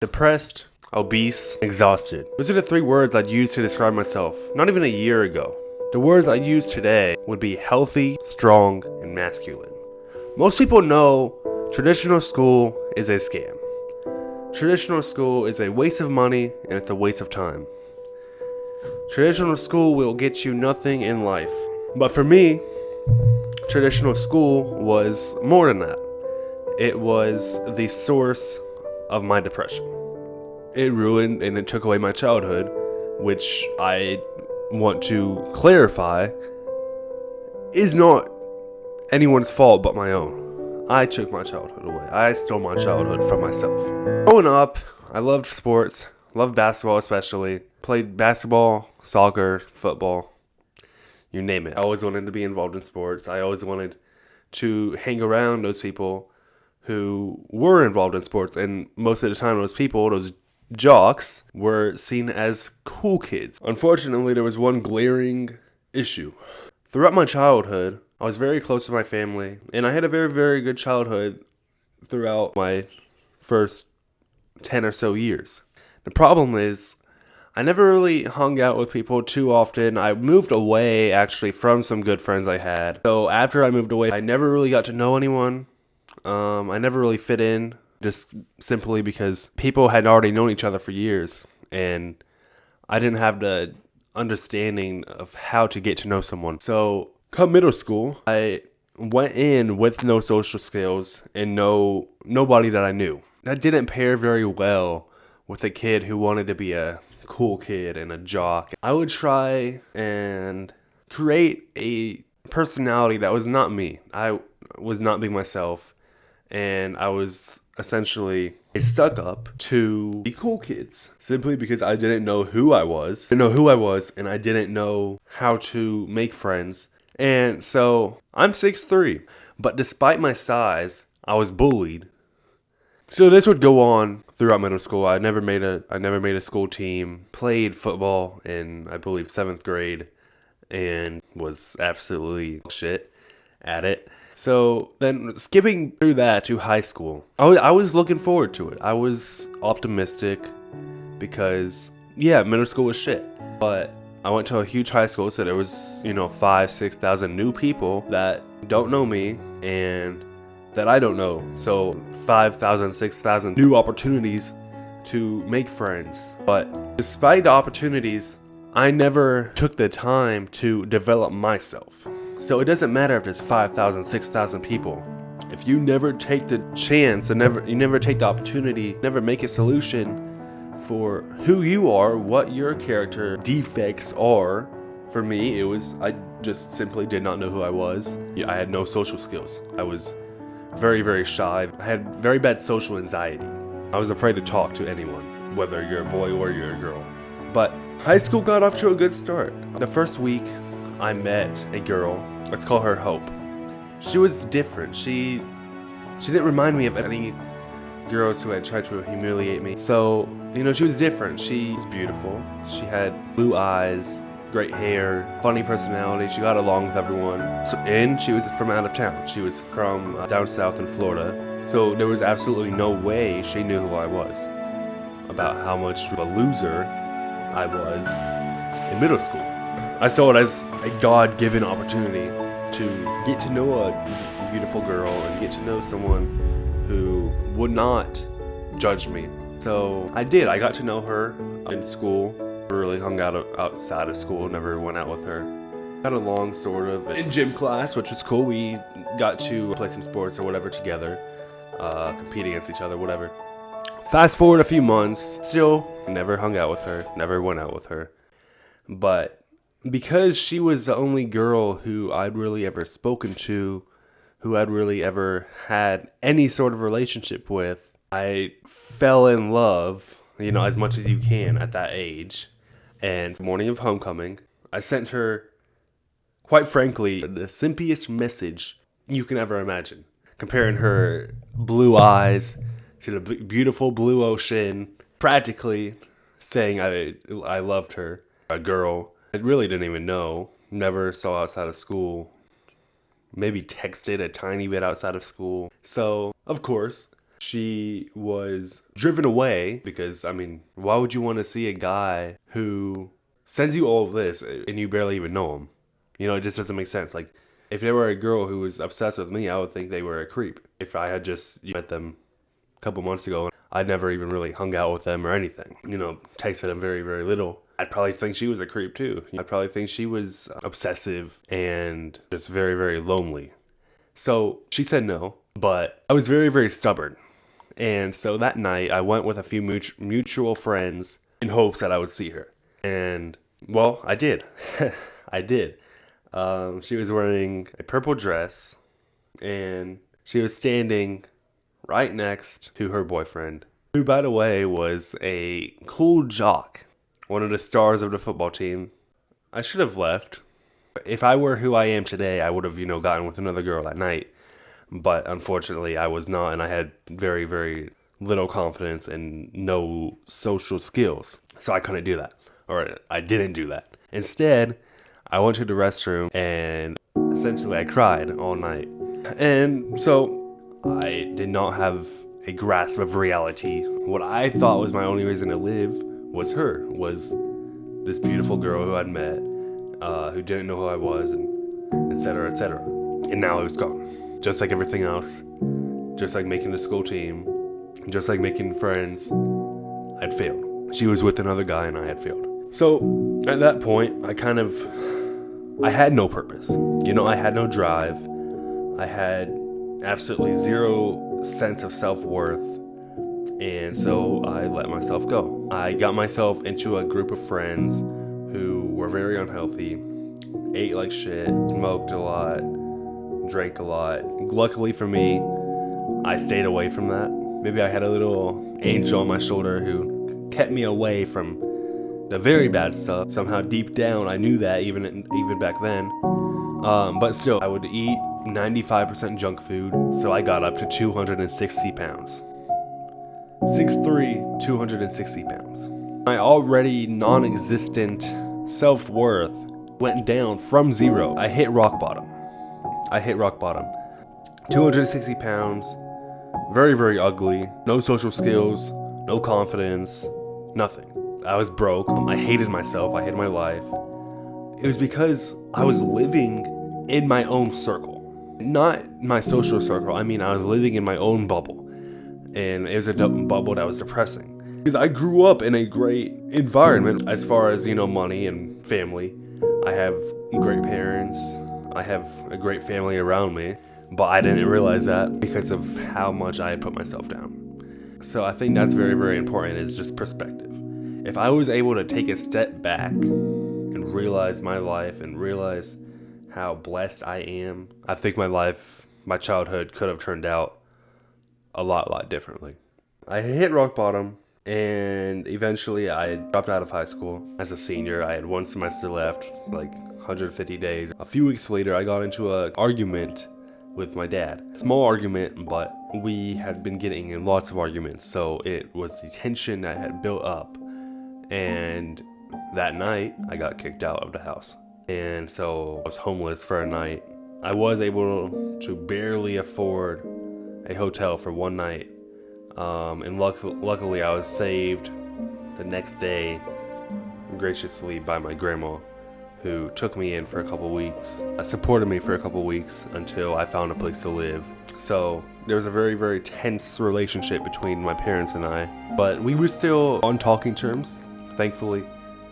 Depressed, obese, exhausted. Those are the three words I'd use to describe myself not even a year ago. The words I use today would be healthy, strong, and masculine. Most people know traditional school is a scam. Traditional school is a waste of money and it's a waste of time. Traditional school will get you nothing in life. But for me, traditional school was more than that. It was the source of my depression. It ruined and it took away my childhood, which I want to clarify is not anyone's fault but my own. I took my childhood away. I stole my childhood from myself. Growing up, I loved sports, loved basketball especially. Played basketball, soccer, football, you name it. I always wanted to be involved in sports. I always wanted to hang around those people who were involved in sports, and most of the time those jocks were seen as cool kids. Unfortunately, there was one glaring issue. Throughout my childhood, I was very close to my family, and I had a very, very good childhood throughout my first 10 or so years. The problem is, I never really hung out with people too often. I moved away, actually, from some good friends I had. So after I moved away, I never really got to know anyone. I never really fit in, just simply because people had already known each other for years, and I didn't have the understanding of how to get to know someone. So come middle school, I went in with no social skills and nobody that I knew. That didn't pair very well with a kid who wanted to be a cool kid and a jock. I would try and create a personality that was not me. I was not being myself. And I was essentially stuck up to the cool kids simply because I didn't know who I was. And I didn't know how to make friends. And so I'm 6'3", but despite my size, I was bullied. So this would go on throughout middle school. I never made a school team. Played football in, I believe, 7th grade and was absolutely shit at it. So then skipping through that to high school, I was looking forward to it. I was optimistic because, yeah, middle school was shit. But I went to a huge high school, so there was, 5,000-6,000 new people that don't know me and that I don't know. So 5,000, 6,000 new opportunities to make friends. But despite the opportunities, I never took the time to develop myself. So it doesn't matter if there's 5,000, 6,000 people. If you never take the chance and you never take the opportunity, never make a solution for who you are, what your character defects are. For me, I just simply did not know who I was. I had no social skills. I was very, very shy. I had very bad social anxiety. I was afraid to talk to anyone, whether you're a boy or you're a girl. But high school got off to a good start. The first week, I met a girl. Let's call her Hope. She was different. She didn't remind me of any girls who had tried to humiliate me. So, she was different. She was beautiful. She had blue eyes, great hair, funny personality. She got along with everyone. And she was from out of town. She was from down south in Florida. So there was absolutely no way she knew who I was, about how much of a loser I was in middle school. I saw it as a God-given opportunity to get to know a beautiful girl and get to know someone who would not judge me. So I did. I got to know her in school. Really hung out outside of school, never went out with her. Got along sort of in gym class, which was cool. We got to play some sports or whatever together, compete against each other, whatever. Fast forward a few months, still never hung out with her, never went out with her. But because she was the only girl who I'd really ever spoken to, who I'd really ever had any sort of relationship with, I fell in love, as much as you can at that age. And the morning of homecoming, I sent her, quite frankly, the simplest message you can ever imagine. Comparing her blue eyes to the beautiful blue ocean, practically saying I loved her. A girl I really didn't even know, never saw outside of school, maybe texted a tiny bit outside of school. So, of course, She was driven away because, I mean, why would you want to see a guy who sends you all of this and you barely even know him? You know, it just doesn't make sense. Like, if there were a girl who was obsessed with me, I would think they were a creep. If I had just met them a couple months ago, I'd never even really hung out with them or anything. You know, texted them very, very little. I'd probably think she was a creep too. I'd probably think she was obsessive and just very, very lonely. So she said no, but I was very, very stubborn. And so that night I went with a few mutual friends in hopes that I would see her. And well, I did. I did. She was wearing a purple dress and she was standing right next to her boyfriend, who, by the way, was a cool jock, one of the stars of the football team. I should have left. If I were who I am today, I would have, gotten with another girl that night. But unfortunately, I was not, and I had very, very little confidence and no social skills. So I couldn't do that, or I didn't do that. Instead, I went to the restroom and essentially I cried all night. And so I did not have a grasp of reality. What I thought was my only reason to live was this beautiful girl who I'd met, who didn't know who I was, and et cetera, et cetera. And now it was gone. Just like everything else, just like making the school team, just like making friends, I'd failed. She was with another guy and I had failed. So at that point, I had no purpose. I had no drive. I had absolutely zero sense of self-worth. And so I let myself go. I got myself into a group of friends who were very unhealthy, ate like shit, smoked a lot, drank a lot. Luckily for me, I stayed away from that. Maybe I had a little angel on my shoulder who kept me away from the very bad stuff. Somehow deep down, I knew that even back then. But still, I would eat 95% junk food, so I got up to 260 pounds. 6'3", 260 pounds. My already non-existent self-worth went down from zero. I hit rock bottom. 260 pounds, very, very ugly, no social skills, no confidence, nothing. I was broke. I hated myself. I hated my life. It was because I was living in my own circle. Not my social circle. I mean, I was living in my own bubble. And it was a bubble that was depressing. Because I grew up in a great environment as far as, money and family. I have great parents. I have a great family around me. But I didn't realize that because of how much I had put myself down. So I think that's very, very important, is just perspective. If I was able to take a step back and realize my life and realize how blessed I am, I think my childhood could have turned out a lot differently. I hit rock bottom, and eventually I dropped out of high school as a senior. I had one semester left. It's like 150 days. A few weeks later, I got into an argument with my dad. Small argument, but we had been getting in lots of arguments, so it was the tension that had built up. And that night, I got kicked out of the house. And so I was homeless for a night. I was able to barely afford a hotel for one night. And luckily I was saved the next day graciously by my grandma, who took me in for a couple weeks, supported me for a couple weeks until I found a place to live. So there was a very, very tense relationship between my parents and I, but we were still on talking terms, thankfully.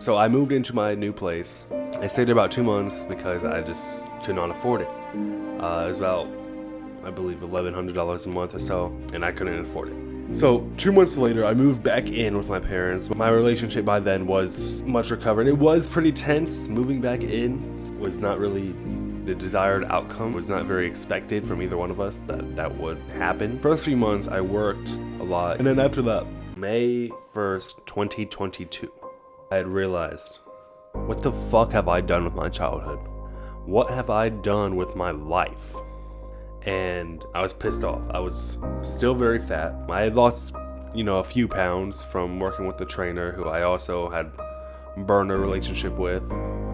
So I moved into my new place. I stayed there about 2 months because I just could not afford it. It was about, I believe, $1,100 a month or so, and I couldn't afford it. So 2 months later, I moved back in with my parents. My relationship by then was much recovered. It was pretty tense. Moving back in was not really the desired outcome. It was not very expected from either one of us that would happen. First few months, I worked a lot. And then after that, May 1st, 2022, I had realized, what the fuck have I done with my childhood? What have I done with my life? And I was pissed off. I was still very fat. I had lost, a few pounds from working with the trainer, who I also had burned a relationship with.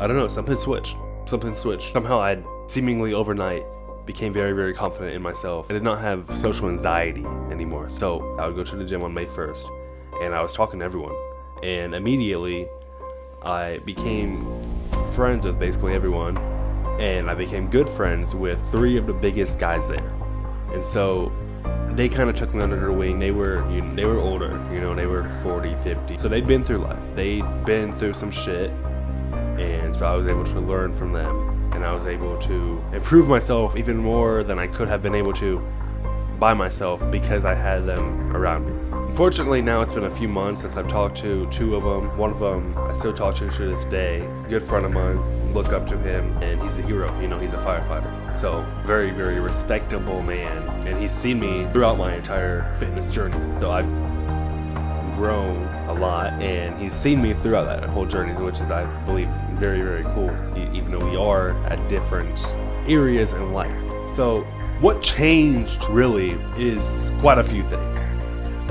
I don't know, something switched. Somehow I'd seemingly overnight became very, very confident in myself. I did not have social anxiety anymore. So I would go to the gym on May 1st and I was talking to everyone. And immediately I became friends with basically everyone. And I became good friends with 3 of the biggest guys there. And so they kind of took me under their wing. They were older, they were 40, 50. So they'd been through life. They'd been through some shit. And so I was able to learn from them. And I was able to improve myself even more than I could have been able to by myself because I had them around me. Unfortunately, now it's been a few months since I've talked to 2 of them. One of them I still talk to this day. A good friend of mine, look up to him, and he's a hero. He's a firefighter. So very, very respectable man. And he's seen me throughout my entire fitness journey. So I've grown a lot, and he's seen me throughout that whole journey, which is, I believe, very, very cool, even though we are at different areas in life. So what changed really is quite a few things.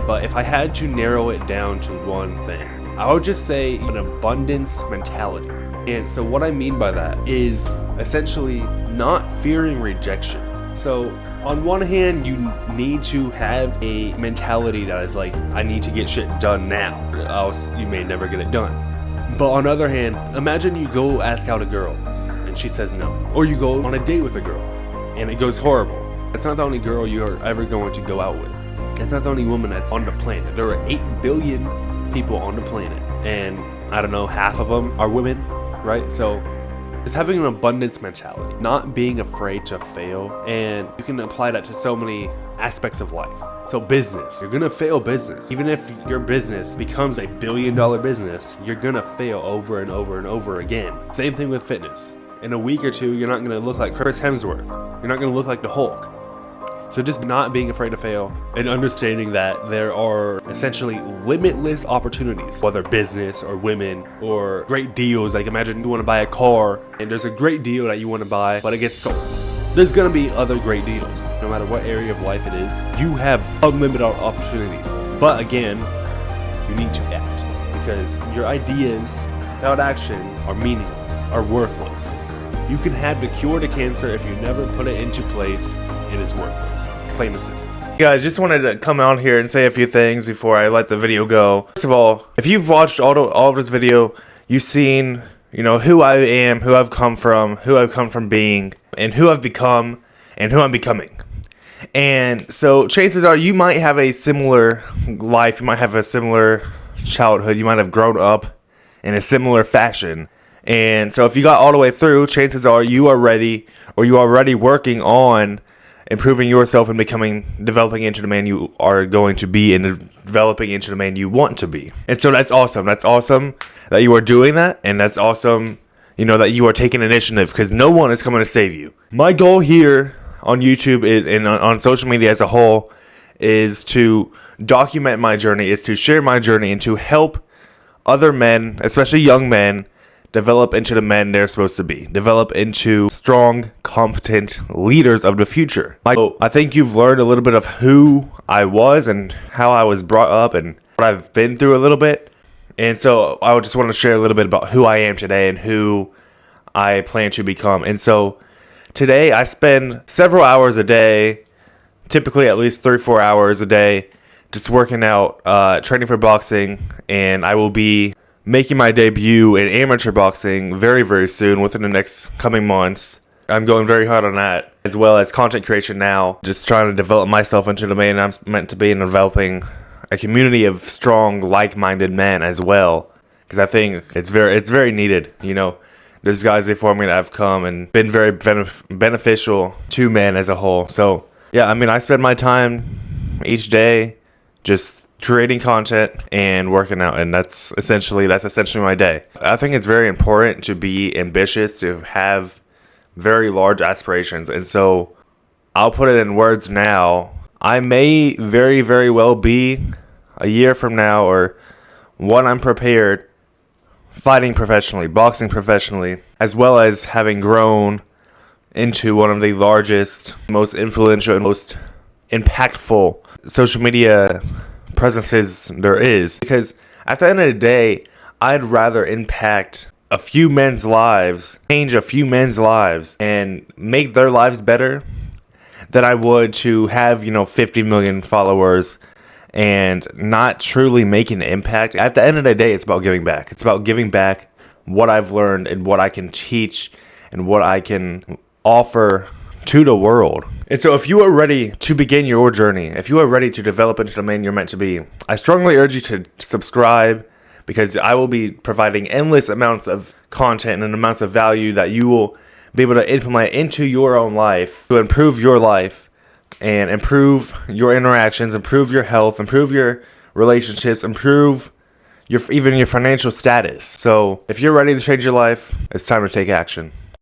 But if I had to narrow it down to one thing, I would just say an abundance mentality. And so what I mean by that is essentially not fearing rejection. So on one hand, you need to have a mentality that is like, I need to get shit done now, else you may never get it done. But on the other hand, imagine you go ask out a girl and she says no. Or you go on a date with a girl and it goes horrible. It's not the only girl you're ever going to go out with. It's not the only woman that's on the planet. There are 8 billion people on the planet, and I don't know, half of them are women, right? So it's having an abundance mentality, not being afraid to fail. And you can apply that to so many aspects of life. So business, you're gonna fail business. Even if your business becomes a $1 billion business, you're gonna fail over and over and over again. Same thing with fitness. In a week or 2, you're not gonna look like Chris Hemsworth. You're not gonna look like the Hulk. So just not being afraid to fail and understanding that there are essentially limitless opportunities, whether business or women or great deals. Like imagine you want to buy a car and there's a great deal that you want to buy, but it gets sold. There's going to be other great deals. No matter what area of life it is, you have unlimited opportunities. But again, you need to act, because your ideas without action are meaningless, are worthless. You can have the cure to cancer. If you never put it into place, it is worthless. Plain and simple. Guys, just wanted to come out here and say a few things before I let the video go. First of all, if you've watched all of this video, you've seen, who I am, who I've come from being, and who I've become, and who I'm becoming. And so chances are you might have a similar life, you might have a similar childhood, you might have grown up in a similar fashion. And so if you got all the way through, chances are you are ready, or you are already working on improving yourself and developing into the man you are going to be, and developing into the man you want to be. And so that's awesome. That's awesome that you are doing that. And that's awesome, that you are taking initiative, because no one is coming to save you. My goal here on YouTube and on social media as a whole is to document my journey, is to share my journey, and to help other men, especially young men, develop into the men they're supposed to be. Develop into strong, competent leaders of the future. I think you've learned a little bit of who I was and how I was brought up and what I've been through a little bit. And so I just want to share a little bit about who I am today and who I plan to become. And so today I spend several hours a day, typically at least 3-4 hours a day, just working out, training for boxing, and I will be making my debut in amateur boxing very, very soon, within the next coming months. I'm going very hard on that, as well as content creation now, just trying to develop myself into the man I'm meant to be, and developing a community of strong, like-minded men as well, because I think it's very needed. There's guys before me that have come and been very beneficial to men as a whole. So yeah, I spend my time each day just creating content and working out, and that's essentially my day. I think it's very important to be ambitious, to have very large aspirations. And so I'll put it in words now. I may very, very well be a year from now, or when I'm prepared, fighting professionally, boxing professionally, as well as having grown into one of the largest, most influential, and most impactful social media presences there is. Because at the end of the day, I'd rather impact a few men's lives, change a few men's lives, and make their lives better than I would to have, 50 million followers and not truly making an impact. At the end of the day, it's about giving back. It's about giving back what I've learned and what I can teach and what I can offer to the world. And so if you are ready to begin your journey, if you are ready to develop into the man you're meant to be, I strongly urge you to subscribe, because I will be providing endless amounts of content and amounts of value that you will be able to implement into your own life to improve your life and improve your interactions, improve your health, improve your relationships, improve even your financial status. So if you're ready to change your life, it's time to take action.